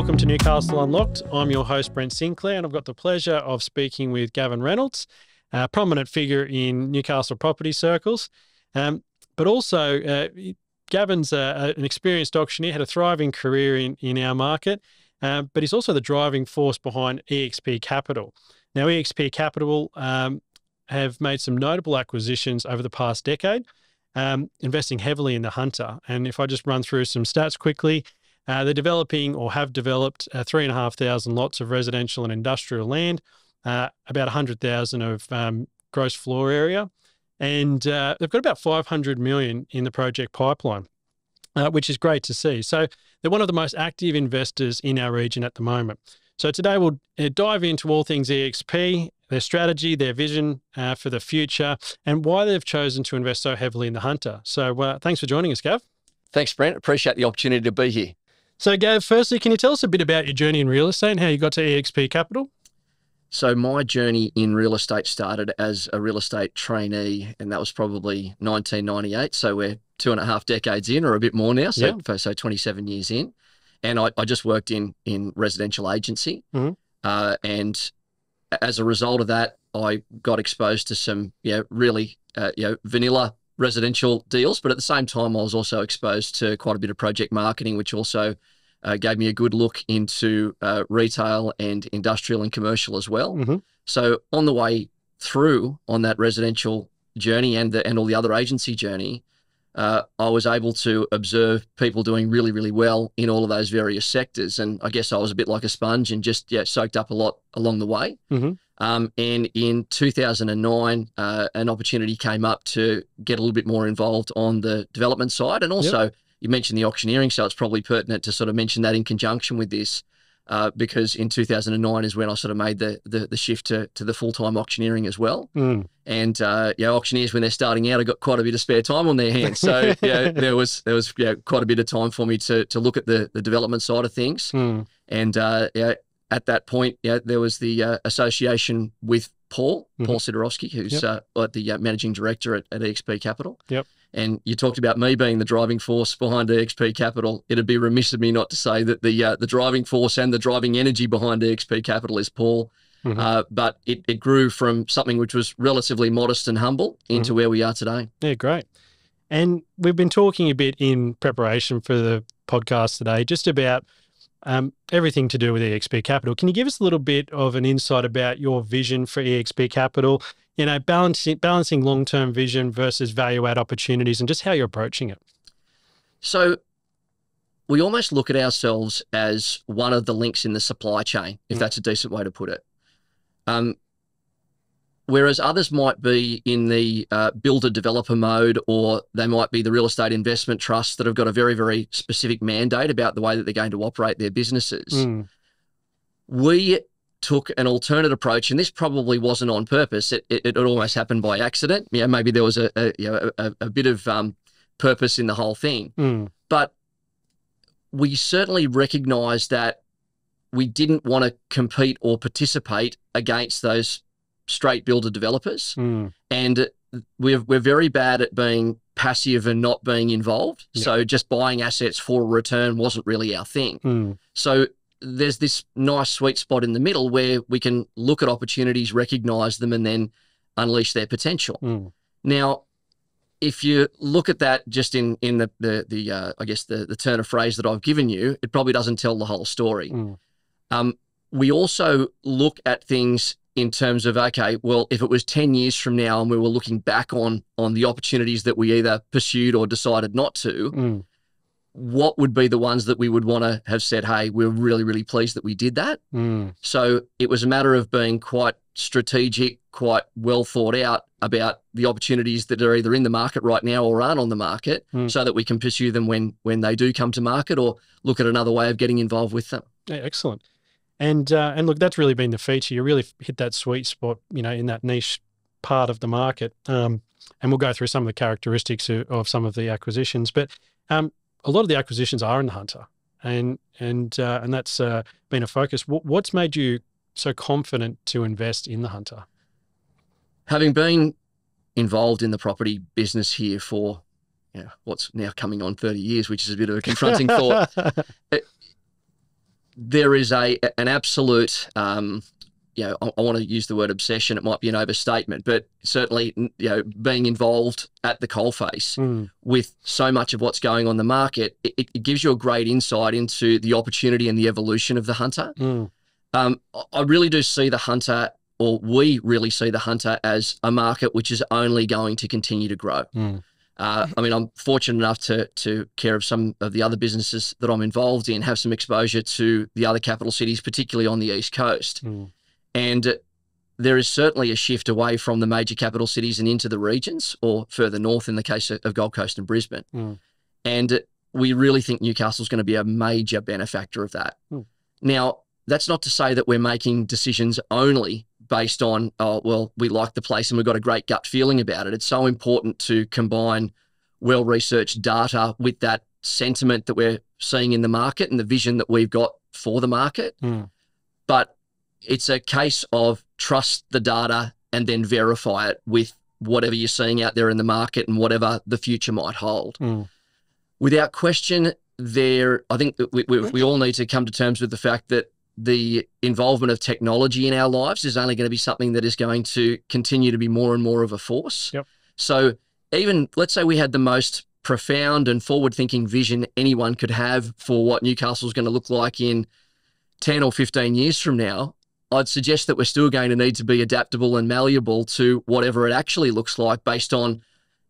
welcome to Newcastle Unlocked. I'm your host, Brent Sinclair, and I've got the pleasure of speaking with Gavan Reynolds, a prominent figure in Newcastle property circles. But also, Gavan's an experienced auctioneer, had a thriving career in our market, but he's also the driving force behind EXP Capital. Now, EXP Capital have made some notable acquisitions over the past decade, investing heavily in the Hunter. And if I just run through some stats quickly, they're developing or have developed 3,500 lots of residential and industrial land, about 100,000 of gross floor area, and they've got about 500 million in the project pipeline, which is great to see. So they're one of the most active investors in our region at the moment. So today we'll dive into all things EXP, their strategy, their vision for the future, and why they've chosen to invest so heavily in the Hunter. So thanks for joining us, Gav. Thanks, Brent. Appreciate the opportunity to be here. So, Gav, firstly, can you tell us a bit about your journey in real estate and how you got to EXP Capital? So my journey in real estate started as a real estate trainee, and that was probably 1998. So we're 2.5 decades in, or a bit more now. So, so 27 years in. And I just worked in residential agency. Mm-hmm. And as a result of that, I got exposed to some really vanilla residential deals, but at the same time, I was also exposed to quite a bit of project marketing, which also gave me a good look into retail and industrial and commercial as well. Mm-hmm. So on the way through on that residential journey and all the other agency journey, I was able to observe people doing really, really well in all of those various sectors. And I guess I was a bit like a sponge and just soaked up a lot along the way. Mm-hmm. And in 2009, an opportunity came up to get a little bit more involved on the development side. And also, you mentioned the auctioneering, so it's probably pertinent to sort of mention that in conjunction with this, because in 2009 is when I sort of made the shift to the full-time auctioneering as well. Mm. And auctioneers, when they're starting out, have got quite a bit of spare time on their hands. So there was quite a bit of time for me to look at the development side of things. Mm. And at that point, there was the association with Paul Sidorowski, who's the managing director at EXP Capital. Yep. And you talked about me being the driving force behind EXP Capital. It'd be remiss of me not to say that the driving force and the driving energy behind EXP Capital is Paul. Mm-hmm. But it grew from something which was relatively modest and humble into where we are today. Yeah, great. And we've been talking a bit in preparation for the podcast today just about everything to do with EXP Capital. Can you give us a little bit of an insight about your vision for EXP Capital, balancing long-term vision versus value-add opportunities and just how you're approaching it? So we almost look at ourselves as one of the links in the supply chain, if that's a decent way to put it. Whereas others might be in the builder-developer mode, or they might be the real estate investment trusts that have got a very, very specific mandate about the way that they're going to operate their businesses. Mm. We took an alternate approach, and this probably wasn't on purpose. It almost happened by accident. Maybe there was a bit of purpose in the whole thing. Mm. But we certainly recognised that we didn't want to compete or participate against those straight builder developers. Mm. And we're very bad at being passive and not being involved. Yep. So just buying assets for a return wasn't really our thing. Mm. So there's this nice sweet spot in the middle where we can look at opportunities, recognize them, and then unleash their potential. Mm. Now, if you look at that just in the turn of phrase that I've given you, it probably doesn't tell the whole story. Mm. We also look at things in terms of, okay, well, if it was 10 years from now and we were looking back on the opportunities that we either pursued or decided not to, what would be the ones that we would want to have said, hey, we're really, really pleased that we did that? Mm. So it was a matter of being quite strategic, quite well thought out about the opportunities that are either in the market right now or aren't on the market, so that we can pursue them when they do come to market, or look at another way of getting involved with them. Yeah, excellent. And look, that's really been the feature. You really hit that sweet spot, in that niche part of the market. And we'll go through some of the characteristics of some of the acquisitions. But a lot of the acquisitions are in the Hunter, and that's been a focus. What's made you so confident to invest in the Hunter? Having been involved in the property business here for what's now coming on 30 years, which is a bit of a confronting thought. there is an absolute, I want to use the word obsession. It might be an overstatement, but certainly, being involved at the coalface with so much of what's going on in the market, it gives you a great insight into the opportunity and the evolution of the Hunter. I really do see the Hunter, or we really see the Hunter, as a market which is only going to continue to grow. I'm fortunate enough to care of some of the other businesses that I'm involved in, have some exposure to the other capital cities, particularly on the East Coast. And there is certainly a shift away from the major capital cities and into the regions, or further north in the case of Gold Coast and Brisbane. And we really think Newcastle's going to be a major benefactor of that. Now, that's not to say that we're making decisions only based on, we like the place and we've got a great gut feeling about it. It's so important to combine well-researched data with that sentiment that we're seeing in the market and the vision that we've got for the market. But it's a case of trust the data and then verify it with whatever you're seeing out there in the market and whatever the future might hold. Without question, I think that we all need to come to terms with the fact that the involvement of technology in our lives is only going to be something that is going to continue to be more and more of a force. So even, let's say we had the most profound and forward-thinking vision anyone could have for what Newcastle's going to look like in 10 or 15 years from now, I'd suggest that we're still going to need to be adaptable and malleable to whatever it actually looks like based on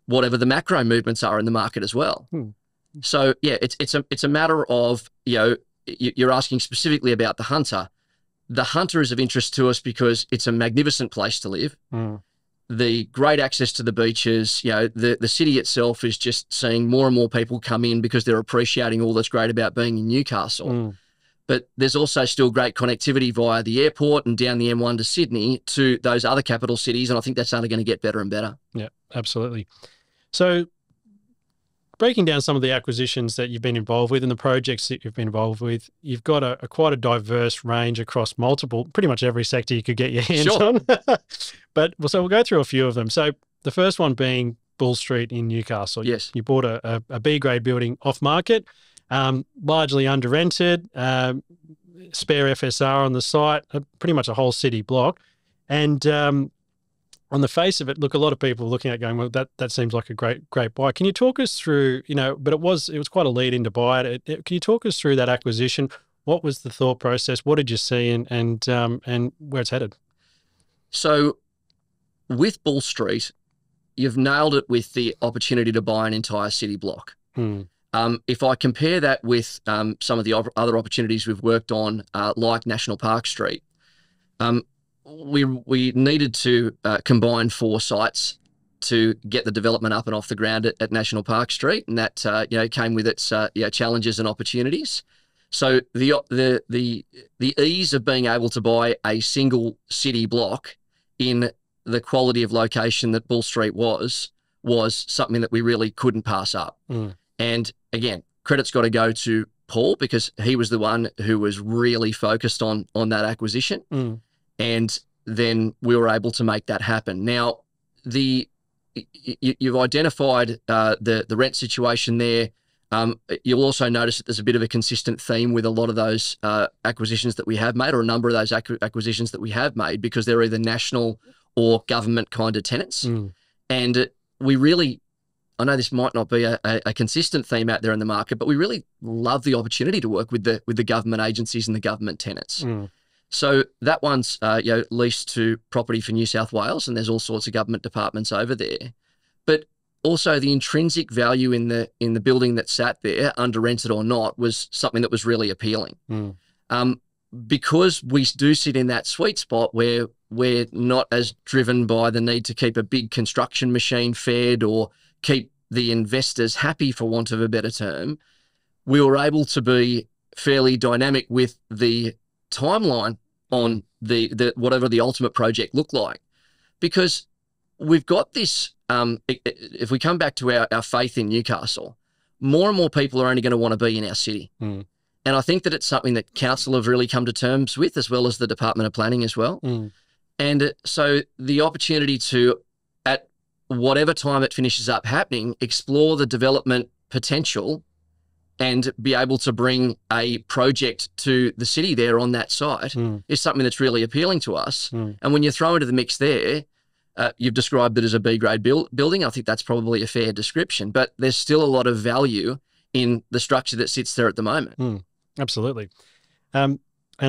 whatever the macro movements are in the market as well. So yeah, it's a matter of, you're asking specifically about the Hunter. The Hunter is of interest to us because it's a magnificent place to live. The great access to the beaches, the city itself is just seeing more and more people come in because they're appreciating all that's great about being in Newcastle. But there's also still great connectivity via the airport and down the M1 to Sydney to those other capital cities, and I think that's only going to get better and better. Yeah, absolutely. So breaking down some of the acquisitions that you've been involved with and the projects that you've been involved with, you've got quite a diverse range across pretty much every sector you could get your hands on. So we'll go through a few of them. So the first one being Bull Street in Newcastle. Yes. You bought a B-grade building off market, largely under-rented, spare FSR on the site, pretty much a whole city block. And on the face of it, look, a lot of people are looking at it going, well, that seems like a great buy. Can you talk us through, but it was quite a lead in to buy it. Can you talk us through that acquisition? What was the thought process? What did you see and where it's headed? So with Bull Street, you've nailed it with the opportunity to buy an entire city block. If I compare that with some of the other opportunities we've worked on, like National Park Street, we needed to combine 4 sites to get the development up and off the ground at National Park Street, and that came with its challenges and opportunities. So the ease of being able to buy a single city block in the quality of location that Bull Street was something that we really couldn't pass up. And again, credit's got to go to Paul because he was the one who was really focused on that acquisition. And then we were able to make that happen. Now, you've identified the rent situation there. You'll also notice that there's a bit of a consistent theme with a lot of those acquisitions that we have made, or a number of those acquisitions that we have made, because they're either national or government kind of tenants. And we really, I know this might not be a consistent theme out there in the market, but we really love the opportunity to work with the government agencies and the government tenants. So that one's leased to Property for New South Wales, and there's all sorts of government departments over there. But also the intrinsic value in the building that sat there, under rented or not, was something that was really appealing. Because we do sit in that sweet spot where we're not as driven by the need to keep a big construction machine fed or keep the investors happy, for want of a better term, we were able to be fairly dynamic with the timeline on the whatever the ultimate project looked like. Because we've got this, if we come back to our faith in Newcastle, more and more people are only going to want to be in our city. And I think that it's something that council have really come to terms with, as well as the Department of Planning as well. And so the opportunity to, at whatever time it finishes up happening, explore the development potential and be able to bring a project to the city there on that site is something that's really appealing to us. And when you throw into the mix there, you've described it as a B-grade building. I think that's probably a fair description, but there's still a lot of value in the structure that sits there at the moment. Absolutely. And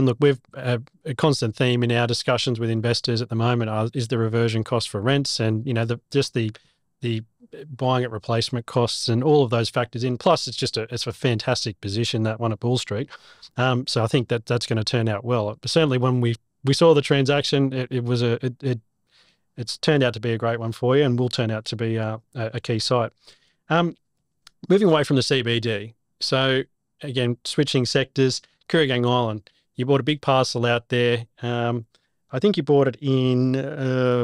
look, we've a constant theme in our discussions with investors at the moment is the reversion cost for rents, and the buying at replacement costs and all of those factors in. Plus, it's a fantastic position, that one at Bull Street. So I think that's going to turn out well. But certainly, when we saw the transaction, it's turned out to be a great one for you, and will turn out to be a key site. Moving away from the CBD, so again, switching sectors, Kooragang Island. You bought a big parcel out there. I think you bought it in,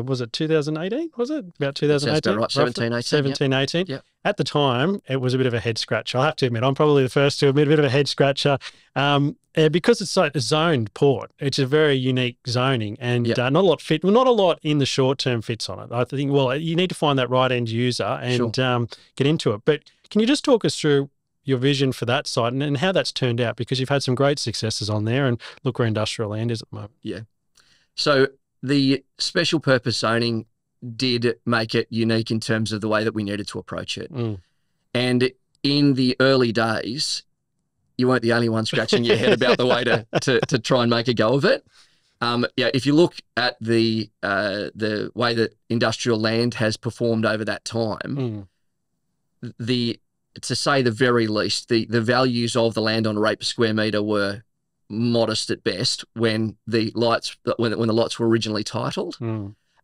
was it 2018? Was it about 2018? That's about right, 17, 18. 17, 18. Yep. At the time, it was a bit of a head scratcher. I have to admit, I'm probably the first to admit a bit of a head scratcher because it's a zoned port. It's a very unique zoning, and not a lot in the short term fits on it. I think, you need to find that right end user and get into it. But can you just talk us through your vision for that site and how that's turned out, because you've had some great successes on there, and look where industrial land is at the moment. Yeah. So the special purpose zoning did make it unique in terms of the way that we needed to approach it. And in the early days, you weren't the only one scratching your head about the way to try and make a go of it. If you look at the way that industrial land has performed over that time, to say the very least, the values of the land on a rate per square metre were modest at best when the lots were originally titled.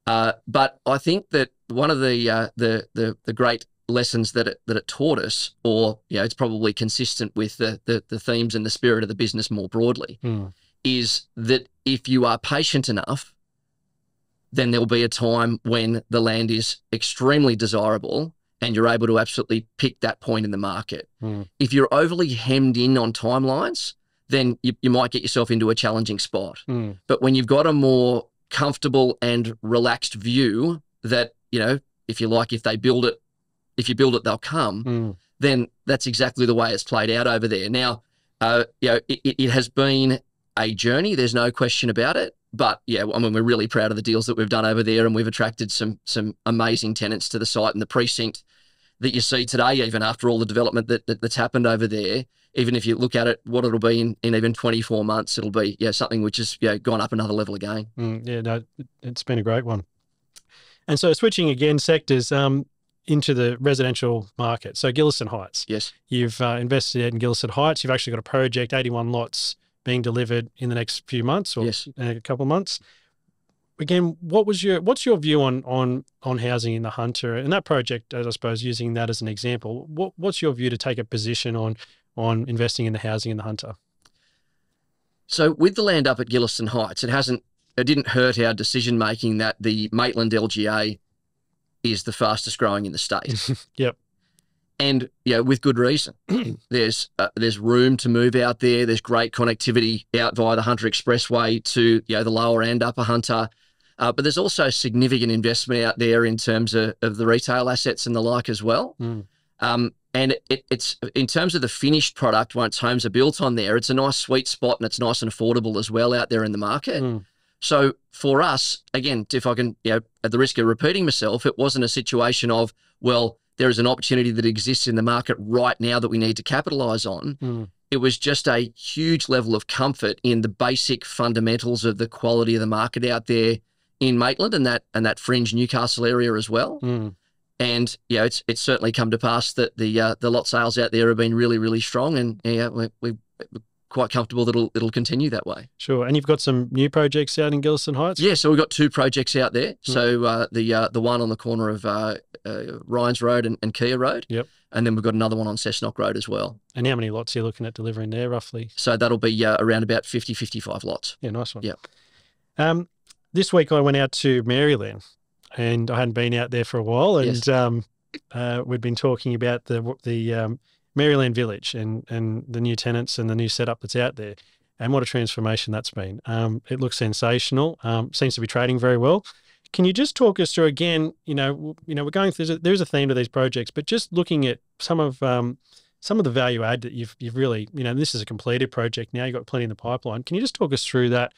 But I think that one of the great lessons that it taught us, or it's probably consistent with the themes and the spirit of the business more broadly, is that if you are patient enough, then there'll be a time when the land is extremely desirable and you're able to absolutely pick that point in the market. If you're overly hemmed in on timelines, then you might get yourself into a challenging spot. But when you've got a more comfortable and relaxed view that, if you build it, they'll come, then that's exactly the way it's played out over there. Now, it has been a journey. There's no question about it. But we're really proud of the deals that we've done over there, and we've attracted some amazing tenants to the site, and the precinct that you see today, even after all the development that's happened over there, even if you look at it, what it'll be in even 24 months, it'll be something which has gone up another level again. It's been a great one. And so switching again sectors into the residential market. So Gillieston Heights. Yes. You've invested in Gillieston Heights. You've actually got a project, 81 lots being delivered in the next few months, or a couple of months. Again, what's your view on housing in the Hunter and that project? I suppose using that as an example, what's your view to take a position on investing in the housing in the Hunter? So with the land up at Gillieston Heights, it didn't hurt our decision making that the Maitland LGA is the fastest growing in the state. Yep. And with good reason. There's room to move out there. There's great connectivity out via the Hunter Expressway to the lower and upper Hunter. But there's also significant investment out there in terms of the retail assets and the like as well. And it's in terms of the finished product, once homes are built on there, it's a nice sweet spot, and it's nice and affordable as well out there in the market. So for us, again, if I can, at the risk of repeating myself, it wasn't a situation of, there is an opportunity that exists in the market right now that we need to capitalise on. It was just a huge level of comfort in the basic fundamentals of the quality of the market out there in Maitland and that fringe Newcastle area as well. And it's certainly come to pass that the lot sales out there have been really, really strong, and we're quite comfortable that it'll continue that way. Sure. And you've got some new projects out in Gillieston Heights? Yeah, so we've got two projects out there. So the one on the corner of Ryan's Road and Kia Road. Yep. And then we've got another one on Cessnock Road as well. And how many lots are you looking at delivering there roughly? So that'll be around about 50, 55 lots. Yeah, nice one. Yeah. This week I went out to Maryland, and I hadn't been out there for a while, and we'd been talking about the Maryland Village and the new tenants and the new setup that's out there, and what a transformation that's been. It looks sensational. Seems to be trading very well. Can you just talk us through again? We're going through. There's a theme to these projects, but just looking at some of some of the value add that you've really, this is a completed project now, you've got plenty in the pipeline. Can you just talk us through that,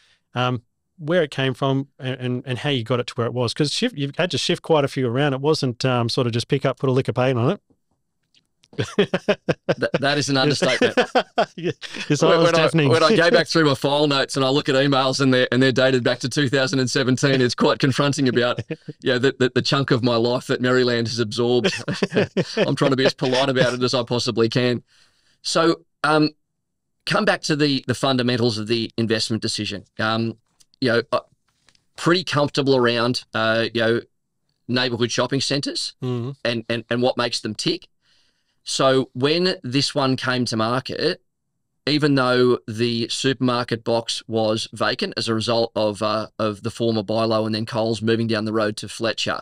where it came from and how you got it to where it was? Because you've had to shift quite a few around. It wasn't sort of just pick up, put a lick of paint on it. That is an understatement. When I go back through my file notes and I look at emails and they're dated back to 2017, it's quite confronting about the chunk of my life that Maryland has absorbed. I'm trying to be as polite about it as I possibly can. So come back to the fundamentals of the investment decision. Pretty comfortable around neighbourhood shopping centres and what makes them tick. So when this one came to market, even though the supermarket box was vacant as a result of the former Bilo and then Coles moving down the road to Fletcher,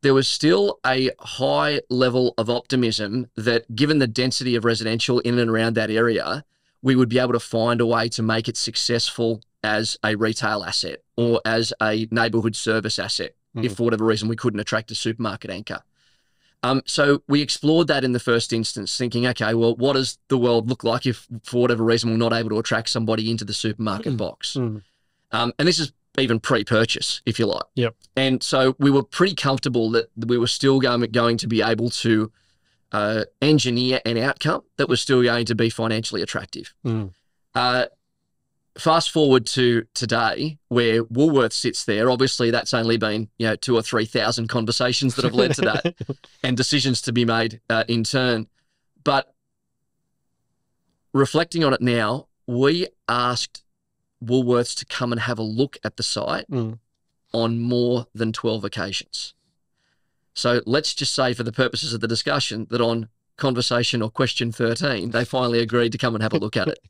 there was still a high level of optimism that given the density of residential in and around that area, we would be able to find a way to make it successful as a retail asset or as a neighbourhood service asset, if for whatever reason we couldn't attract a supermarket anchor. So we explored that in the first instance, thinking, okay, well, what does the world look like if, for whatever reason, we're not able to attract somebody into the supermarket box? And this is even pre-purchase, if you like. Yep. And so we were pretty comfortable that we were still going to be able to engineer an outcome that was still going to be financially attractive. Fast forward to today, where Woolworths sits there. Obviously, that's only been 2,000 or 3,000 conversations that have led to that, and decisions to be made in turn. But reflecting on it now, we asked Woolworths to come and have a look at the site on more than 12 occasions. So let's just say, for the purposes of the discussion, that on conversation or question 13, they finally agreed to come and have a look at it.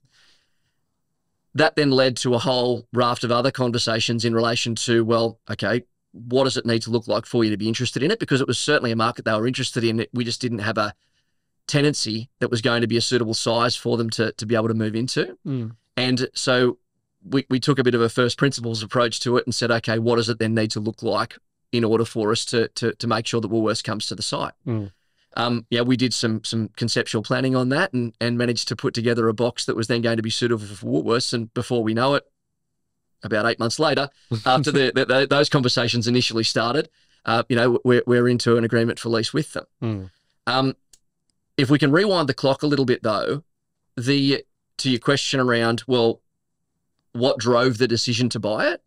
That then led to a whole raft of other conversations in relation to, well, okay, what does it need to look like for you to be interested in it? Because it was certainly a market they were interested in. We just didn't have a tenancy that was going to be a suitable size for them to be able to move into. And so we took a bit of a first principles approach to it and said, okay, what does it then need to look like in order for us to make sure that Woolworths comes to the site? We did some conceptual planning on that and managed to put together a box that was then going to be suitable for Woolworths. And before we know it, about 8 months later, after those conversations initially started, we're into an agreement for lease with them. If we can rewind the clock a little bit, though, to your question around, well, what drove the decision to buy it?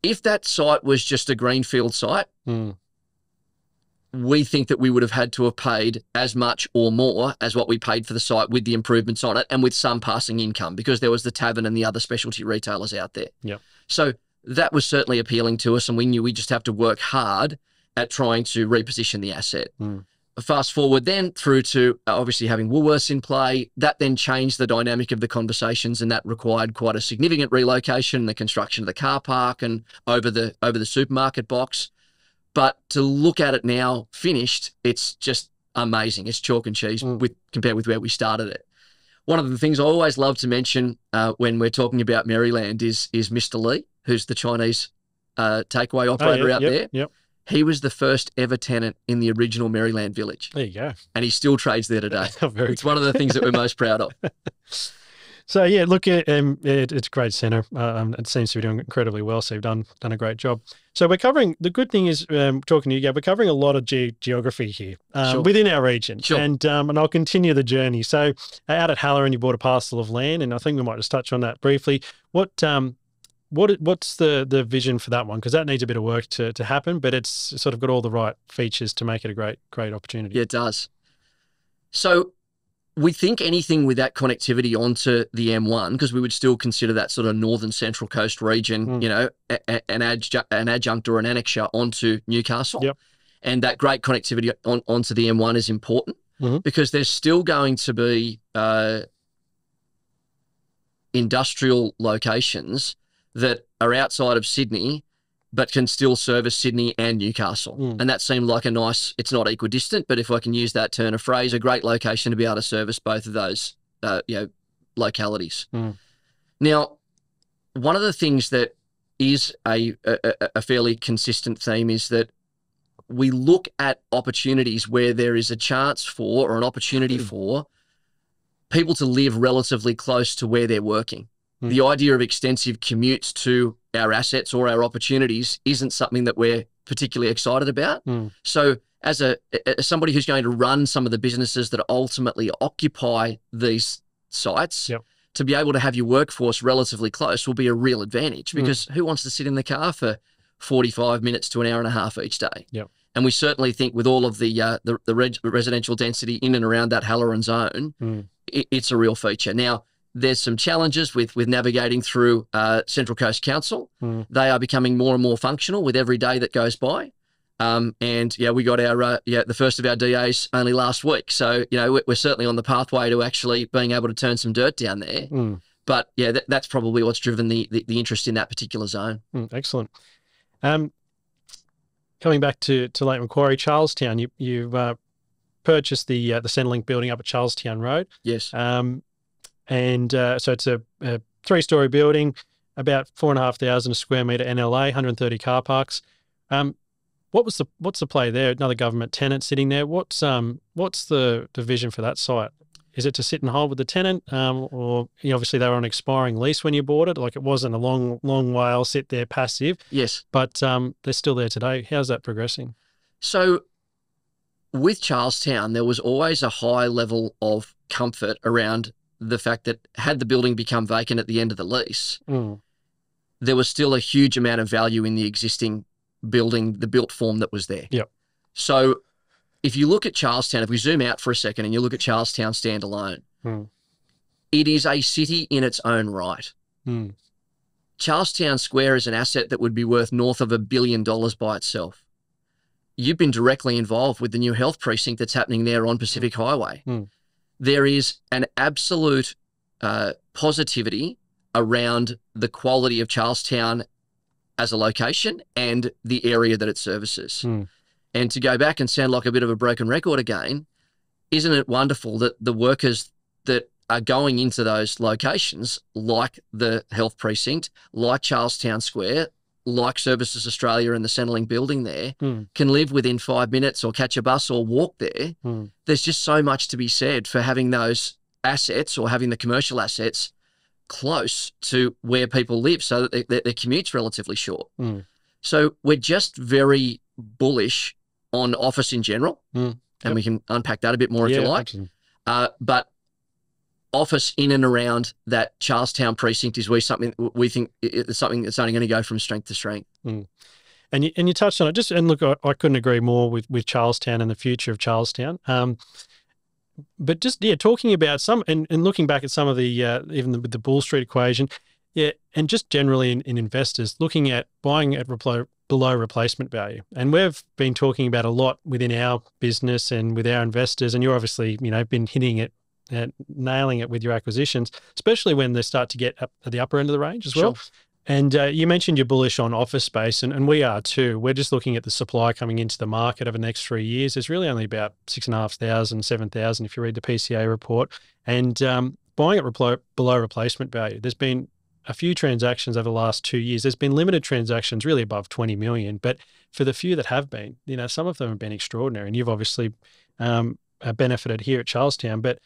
If that site was just a greenfield site, we think that we would have had to have paid as much or more as what we paid for the site with the improvements on it and with some passing income, because there was the tavern and the other specialty retailers out there. So that was certainly appealing to us, and we knew we just have to work hard at trying to reposition the asset. Fast forward then through to obviously having Woolworths in play. That then changed the dynamic of the conversations, and that required quite a significant relocation, the construction of the car park and over the supermarket box. But to look at it now finished, it's just amazing. It's chalk and cheese compared with where we started it. One of the things I always love to mention when we're talking about Maryland is Mr. Lee, who's the Chinese takeaway operator out there. He was the first ever tenant in the original Maryland village. There you go. And he still trades there today. It's one of the things that we're most proud of. So, yeah, look, it's a great centre. It seems to be doing incredibly well, so you've done a great job. So we're covering, the good thing is, talking to you, Gav, we're covering a lot of geography here within our region. And I'll continue the journey. So out at Holloran, you bought a parcel of land, and I think we might just touch on that briefly. What's the vision for that one? Because that needs a bit of work to happen, but it's sort of got all the right features to make it a great opportunity. Yeah, it does. So we think anything with that connectivity onto the M1, because we would still consider that sort of northern central coast region, an adjunct or an annexure onto Newcastle. And that great connectivity onto the M1 is important because there's still going to be industrial locations that are outside of Sydney but can still service Sydney and Newcastle. And that seemed like a nice, it's not equidistant, but if I can use that turn of phrase, a great location to be able to service both of those localities. Now, one of the things that is a fairly consistent theme is that we look at opportunities where there is a chance for, or an opportunity for, people to live relatively close to where they're working. The idea of extensive commutes to our assets or our opportunities isn't something that we're particularly excited about. So as somebody who's going to run some of the businesses that ultimately occupy these sites, to be able to have your workforce relatively close will be a real advantage, because who wants to sit in the car for 45 minutes to an hour and a half each day? And we certainly think with all of the residential density in and around that Holloran zone, it's a real feature. Now, there's some challenges with navigating through Central Coast Council. They are becoming more and more functional with every day that goes by. And we got our the first of our DAs only last week. So, we're certainly on the pathway to actually being able to turn some dirt down there. But that's probably what's driven the interest in that particular zone. Excellent. Coming back to Lake Macquarie, Charlestown, you've purchased the Centrelink building up at Charlestown Road. Yes. So it's a 3-story building, about 4,500 square metre NLA, 130 car parks. What's the play there? Another government tenant sitting there. What's the vision for that site? Is it to sit and hold with the tenant, or obviously they were on expiring lease when you bought it? Like, it wasn't a long while sit there passive. Yes, but they're still there today. How's that progressing? So, with Charlestown, there was always a high level of comfort around the fact that had the building become vacant at the end of the lease, there was still a huge amount of value in the existing building, the built form that was there. Yep. So if you look at Charlestown, if we zoom out for a second and you look at Charlestown standalone, it is a city in its own right. Charlestown Square is an asset that would be worth north of $1 billion by itself. You've been directly involved with the new health precinct that's happening there on Pacific Highway. There is an absolute positivity around the quality of Charlestown as a location and the area that it services. And to go back and sound like a bit of a broken record again, isn't it wonderful that the workers that are going into those locations, like the health precinct, like Charlestown Square, like Services Australia and the Centrelink building there, can live within 5 minutes or catch a bus or walk there? There's just so much to be said for having those assets or having the commercial assets close to where people live so that their commute's relatively short. So we're just very bullish on office in general, and we can unpack that a bit more if you like. But office in and around that Charlestown precinct is something we think it's something that's only going to go from strength to strength. And you touched on it. And look, I couldn't agree more with Charlestown and the future of Charlestown. But just talking about some and looking back at some of the even with the Bull Street equation, and just generally in investors looking at buying at below replacement value. And we've been talking about a lot within our business and with our investors, and you're obviously been hitting it, nailing it with your acquisitions, especially when they start to get up at the upper end of the range as well. And you mentioned you're bullish on office space, and we are too. We're just looking at the supply coming into the market over the next 3 years. There's really only about 6,500, 7,000 if you read the PCA report. And buying at below replacement value, there's been a few transactions over the last 2 years. There's been limited transactions really above 20 million, but for the few that have been, some of them have been extraordinary. And you've obviously benefited here at Charlestown. But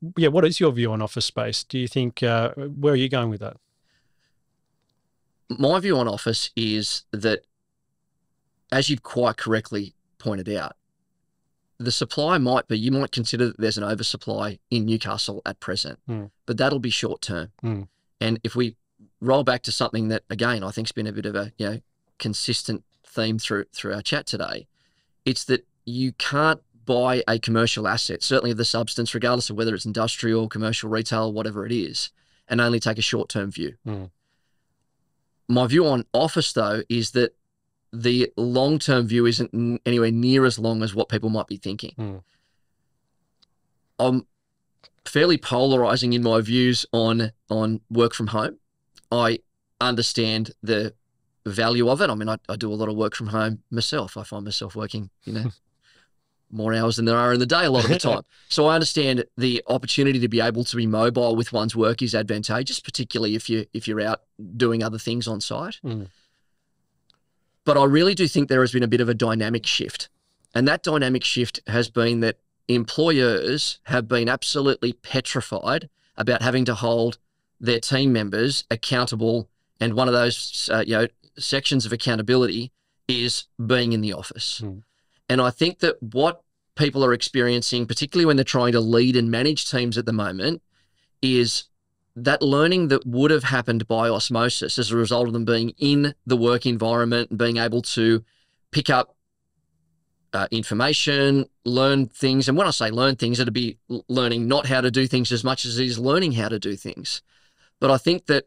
what is your view on office space? Do you think, where are you going with that? My view on office is that, as you've quite correctly pointed out, the supply you might consider that there's an oversupply in Newcastle at present, but that'll be short term. And if we roll back to something that, again, I think has been a bit of a consistent theme through our chat today, it's that you can't buy a commercial asset, certainly of the substance, regardless of whether it's industrial, commercial, retail, whatever it is, and only take a short-term view. My view on office, though, is that the long-term view isn't anywhere near as long as what people might be thinking. I'm fairly polarizing in my views on work from home. I understand the value of it. I mean, I do a lot of work from home myself. I find myself working, more hours than there are in the day a lot of the time. So I understand the opportunity to be able to be mobile with one's work is advantageous, particularly if you're out doing other things on site. But I really do think there has been a bit of a dynamic shift. And that dynamic shift has been that employers have been absolutely petrified about having to hold their team members accountable. And one of those sections of accountability is being in the office. And I think that what people are experiencing, particularly when they're trying to lead and manage teams at the moment, is that learning that would have happened by osmosis as a result of them being in the work environment and being able to pick up information, learn things. And when I say learn things, it'd be learning not how to do things as much as it is learning how to do things. But I think that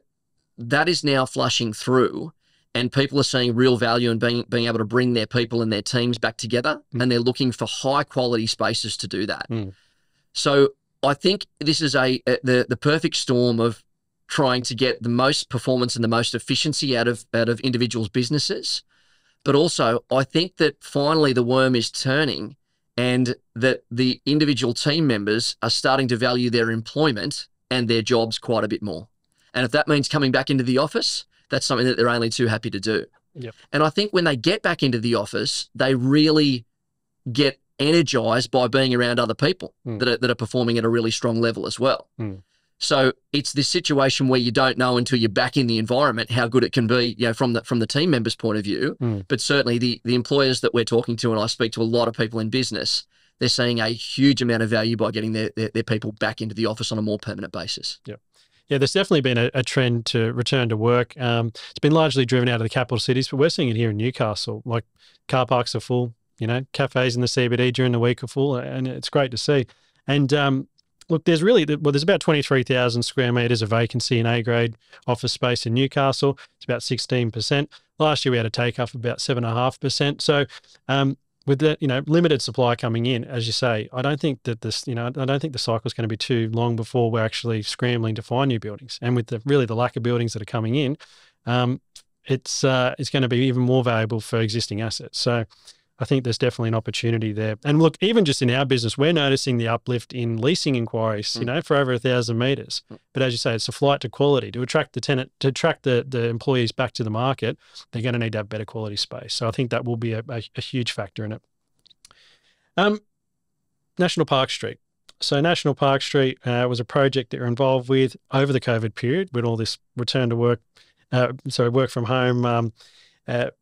that is now flushing through, and people are seeing real value in being able to bring their people and their teams back together, and they're looking for high quality spaces to do that. So I think this is the perfect storm of trying to get the most performance and the most efficiency out of individuals' businesses. But also, I think that finally the worm is turning, and that the individual team members are starting to value their employment and their jobs quite a bit more. And if that means coming back into the office, that's something that they're only too happy to do. Yep. And I think when they get back into the office, they really get energized by being around other people that are performing at a really strong level as well. So it's this situation where you don't know until you're back in the environment how good it can be, from the team members' point of view. But certainly the employers that we're talking to, and I speak to a lot of people in business, they're seeing a huge amount of value by getting their people back into the office on a more permanent basis. Yep. Yeah, there's definitely been a trend to return to work. It's been largely driven out of the capital cities, but we're seeing it here in Newcastle. Like, car parks are full, cafes in the CBD during the week are full, and it's great to see. And look, there's about 23,000 square metres of vacancy in A-grade office space in Newcastle. It's about 16%. Last year we had a take-up of about 7.5%. So with that, limited supply coming in, as you say, I don't think that I don't think the cycle is going to be too long before we're actually scrambling to find new buildings. And with the lack of buildings that are coming in, it's going to be even more valuable for existing assets. So I think there's definitely an opportunity there. And look, even just in our business, we're noticing the uplift in leasing inquiries, for over 1,000 metres. But as you say, it's a flight to quality. To attract the tenant, to attract the employees back to the market, they're going to need to have better quality space. So I think that will be a huge factor in it. National Park Street. So National Park Street was a project that we're involved with over the COVID period when all this return to work, work from home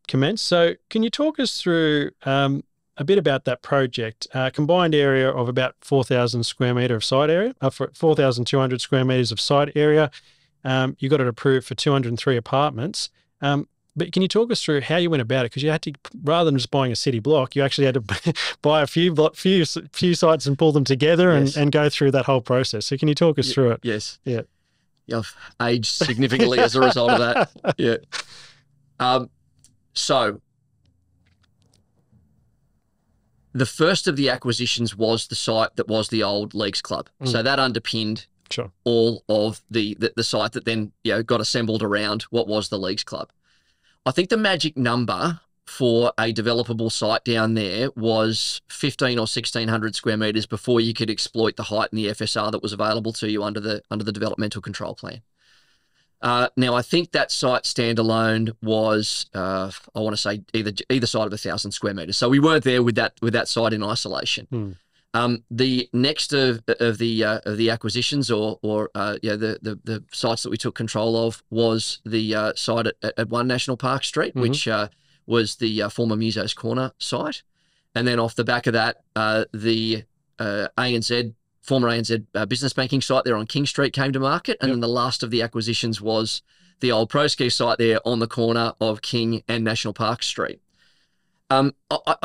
commenced. So can you talk us through a bit about that project? Combined area of about 4,000 square metre of site area, 4,200 square metres of site area. You got it approved for 203 apartments. But can you talk us through how you went about it? Because you had to, rather than just buying a city block, you actually had to buy a few sites and pull them together and go through that whole process. So can you talk us through it? Yes. Yeah. I've aged significantly as a result of that. Yeah. So the first of the acquisitions was the site that was the old Leagues Club. So that underpinned all of the site that then got assembled around what was the Leagues Club. I think the magic number for a developable site down there was 1,500 or 1,600 square metres before you could exploit the height and the FSR that was available to you under the developmental control plan. Now, I think that site standalone was, I want to say either side of 1,000 square metres. So we weren't there with that site in isolation. The next of the acquisitions or the sites that we took control of was the site at 1 National Park Street, which was the former Muso's Corner site, and then off the back of that, the former ANZ business banking site there on King Street came to market. And then the last of the acquisitions was the old ProSki site there on the corner of King and National Park Street. I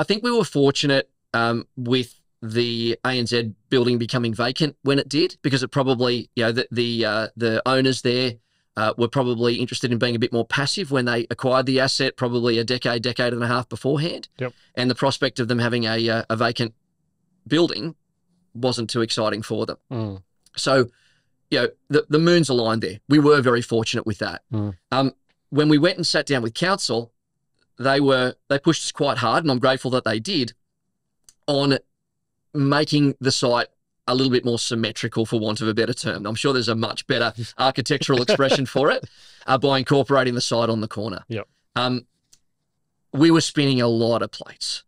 think we were fortunate with the ANZ building becoming vacant when it did, because it probably, the owners there were probably interested in being a bit more passive when they acquired the asset, probably a decade and a half beforehand. And the prospect of them having a vacant building wasn't too exciting for them. So, the moons aligned there. We were very fortunate with that. When we went and sat down with council, they pushed us quite hard, and I'm grateful that they did, on making the site a little bit more symmetrical, for want of a better term. I'm sure there's a much better architectural expression for it, by incorporating the site on the corner. we were spinning a lot of plates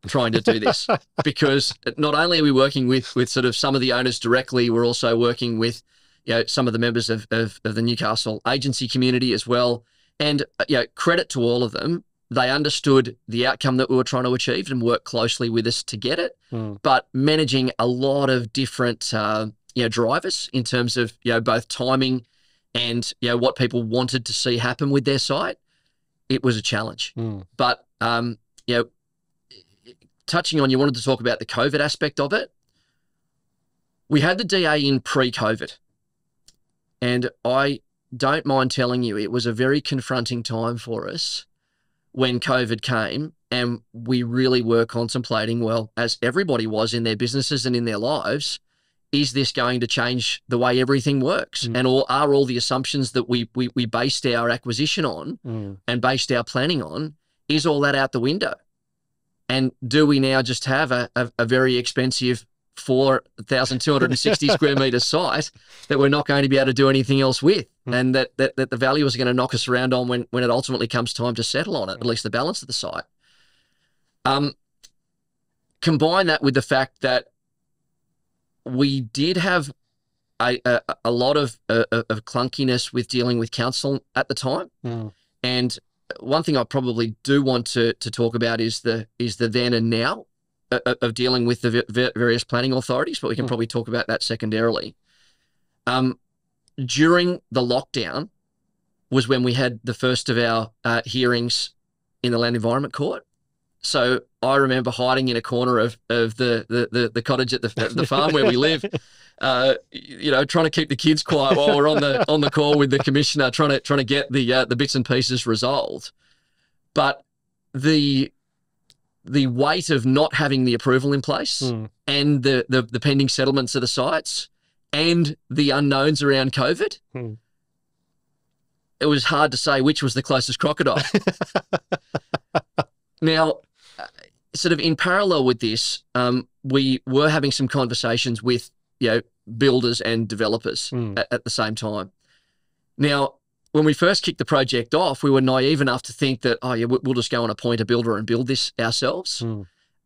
trying to do this because not only are we working with sort of some of the owners directly, we're also working with, some of the members of the Newcastle agency community as well. And, credit to all of them. They understood the outcome that we were trying to achieve and worked closely with us to get it. But managing a lot of different, drivers in terms of, both timing and, what people wanted to see happen with their site, it was a challenge. But, touching on, you wanted to talk about the COVID aspect of it. We had the DA in pre-COVID, and I don't mind telling you, it was a very confronting time for us when COVID came, and we really were contemplating, well, as everybody was in their businesses and in their lives, is this going to change the way everything works? And are all the assumptions that we based our acquisition on and based our planning on, is all that out the window? And do we now just have a very expensive 4,260 square metre site that we're not going to be able to do anything else with, and that the valuers are going to knock us around on when it ultimately comes time to settle on it, at least the balance of the site? Combine that with the fact that we did have a lot of clunkiness with dealing with council at the time. And one thing I probably do want to talk about is the then and now of dealing with the various planning authorities, but we can probably talk about that secondarily. During the lockdown was when we had the first of our hearings in the Land Environment Court. So I remember hiding in a corner of the cottage at the farm where we live, trying to keep the kids quiet while we're on the call with the commissioner, trying to get the bits and pieces resolved. But the weight of not having the approval in place and the pending settlements of the sites and the unknowns around COVID, it was hard to say which was the closest crocodile. Now, sort of in parallel with this, we were having some conversations with, builders and developers at the same time. Now, when we first kicked the project off, we were naive enough to think that, we'll just go and appoint a builder and build this ourselves.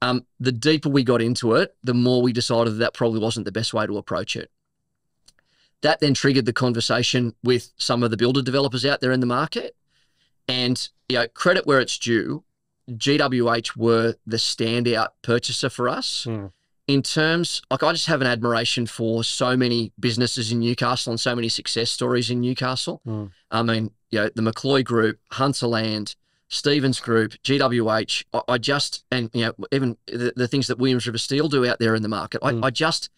The deeper we got into it, the more we decided that probably wasn't the best way to approach it. That then triggered the conversation with some of the builder developers out there in the market. And, credit where it's due, GWH were the standout purchaser for us. In terms, I just have an admiration for so many businesses in Newcastle and so many success stories in Newcastle. I mean, the McCloy Group, Hunterland, Stevens Group, GWH, even the things that Williams River Steel do out there in the market. I just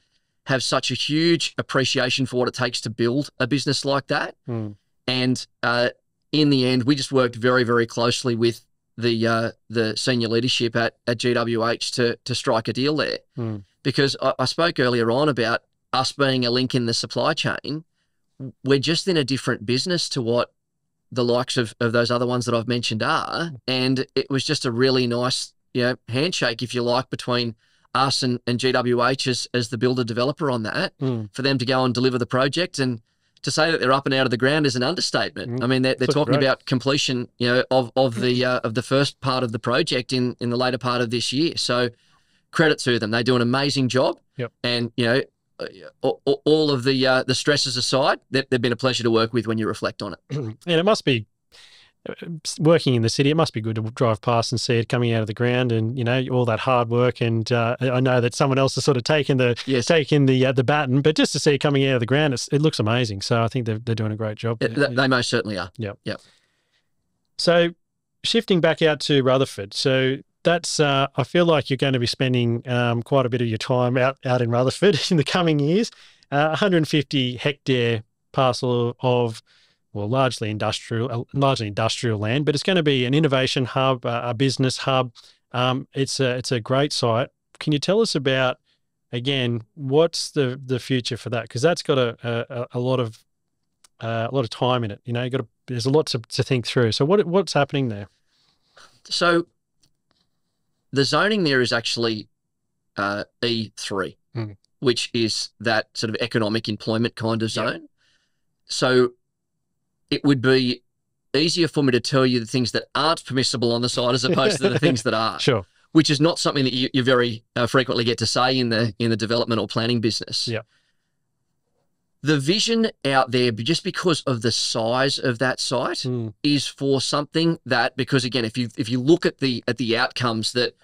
have such a huge appreciation for what it takes to build a business like that. And in the end, we just worked very, very closely with the senior leadership at GWH to strike a deal there. Because I spoke earlier on about us being a link in the supply chain. We're just in a different business to what the likes of those other ones that I've mentioned are. And it was just a really nice, handshake, if you like, between us and GWH as the builder developer on that, for them to go and deliver the project. And to say that they're up and out of the ground is an understatement. I mean, they're talking about completion, of the first part of the project in the later part of this year. So credit to them. They do an amazing job. And, all of the stresses aside, they've been a pleasure to work with when you reflect on it. And it must be, working in the city, it must be good to drive past and see it coming out of the ground, and all that hard work. And I know that someone else has sort of taken the baton, but just to see it coming out of the ground, it looks amazing. So I think they're doing a great job. They most certainly are. Yep. So shifting back out to Rutherford, so that's I feel like you're going to be spending quite a bit of your time out in Rutherford in the coming years. 150 hectare parcel of largely industrial land, but it's going to be an innovation hub, a business hub. It's a great site. Can you tell us about, again, what's the future for that? Because that's got a lot of time in it. There's a lot to think through. So what's happening there? So the zoning there is actually E3, which is that sort of economic employment kind of zone. So it would be easier for me to tell you the things that aren't permissible on the site as opposed to the things that are. Sure. Which is not something that you very frequently get to say in the development or planning business. Yeah. The vision out there, just because of the size of that site, is for something that, because again, if you look at the outcomes that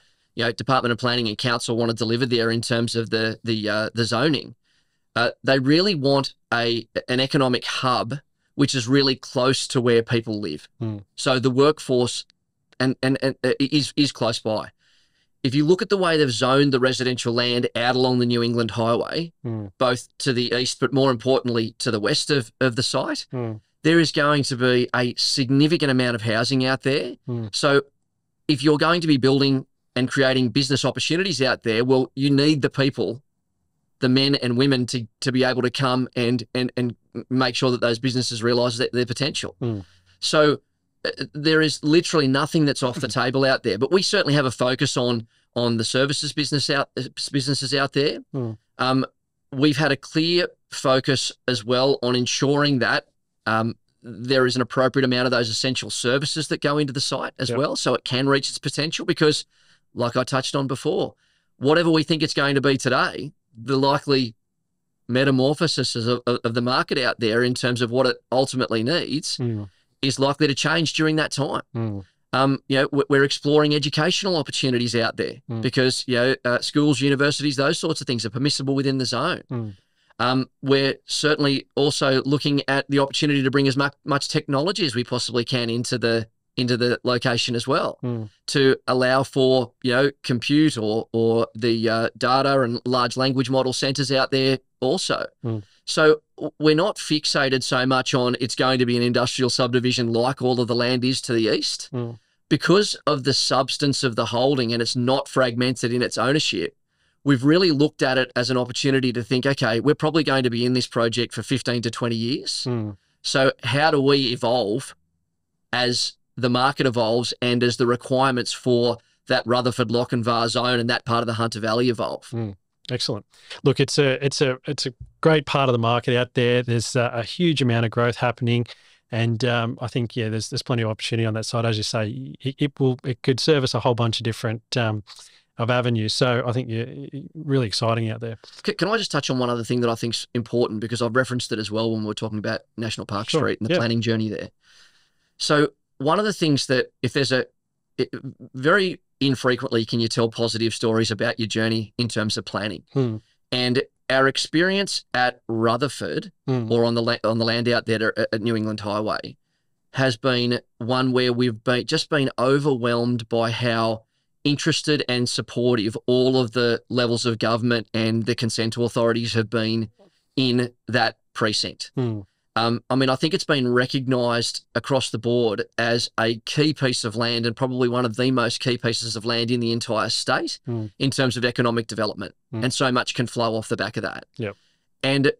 Department of Planning and Council want to deliver there in terms of the zoning, they really want an economic hub which is really close to where people live. So the workforce and is close by. If you look at the way they've zoned the residential land out along the New England Highway, both to the east, but more importantly to the west of the site, there is going to be a significant amount of housing out there. So if you're going to be building and creating business opportunities out there, well, you need the people, the men and women to be able to come and make sure that those businesses realise their potential. So there is literally nothing that's off the table out there, but we certainly have a focus on the services businesses out there. We've had a clear focus as well on ensuring that there is an appropriate amount of those essential services that go into the site as well, so it can reach its potential. Because, like I touched on before, whatever we think it's going to be today, the likely metamorphosis of the market out there in terms of what it ultimately needs is likely to change during that time. We're exploring educational opportunities out there because, schools, universities, those sorts of things are permissible within the zone. We're certainly also looking at the opportunity to bring as much technology as we possibly can into the location as well, to allow for, compute or the data and large language model centers out there also. So we're not fixated so much on it's going to be an industrial subdivision like all of the land is to the east. Because of the substance of the holding and it's not fragmented in its ownership, we've really looked at it as an opportunity to think, okay, we're probably going to be in this project for 15 to 20 years. So how do we evolve as the market evolves and as the requirements for that Rutherford Lock and Var zone and that part of the Hunter Valley evolve? Excellent. Look, it's a great part of the market out there. There's a huge amount of growth happening, and I think there's plenty of opportunity on that side. As you say, it could service a whole bunch of different of avenues. So I think you're really exciting out there. Can I just touch on one other thing that I think's important, because I've referenced it as well when we were talking about National Park Street and the planning journey there. So one of the things that, if there's very infrequently can you tell positive stories about your journey in terms of planning. And our experience at Rutherford or on the land out there at New England Highway has been one where we've just been overwhelmed by how interested and supportive all of the levels of government and the consent authorities have been in that precinct. I think it's been recognised across the board as a key piece of land and probably one of the most key pieces of land in the entire state in terms of economic development. And so much can flow off the back of that. And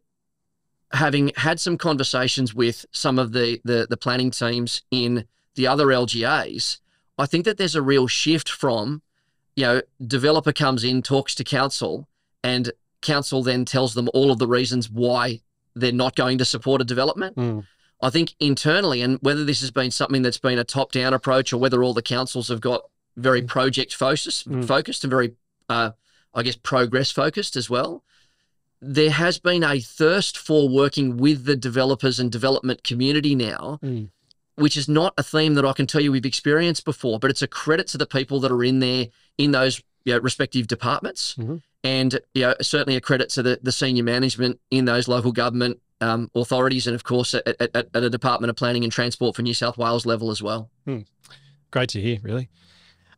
having had some conversations with some of the planning teams in the other LGAs, I think that there's a real shift from, developer comes in, talks to council, and council then tells them all of the reasons why they're not going to support a development. I think internally, and whether this has been something that's been a top-down approach or whether all the councils have got very project focused and very, progress focused as well, there has been a thirst for working with the developers and development community now, which is not a theme that I can tell you we've experienced before, but it's a credit to the people that are in there in those respective departments. And certainly a credit to the senior management in those local government authorities, and of course at a Department of Planning and Transport for New South Wales level as well. Great to hear, really.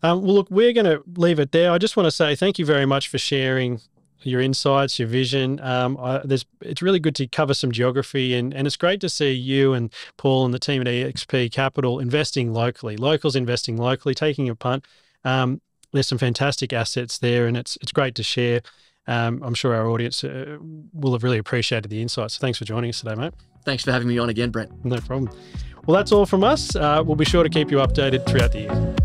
Well, look, we're going to leave it there. I just want to say thank you very much for sharing your insights, your vision. It's really good to cover some geography, and it's great to see you and Paul and the team at EXP Capital investing locally, locals investing locally, taking a punt. There's some fantastic assets there, and it's great to share. I'm sure our audience will have really appreciated the insights. So thanks for joining us today, mate. Thanks for having me on again, Brent. No problem. Well, that's all from us. We'll be sure to keep you updated throughout the year.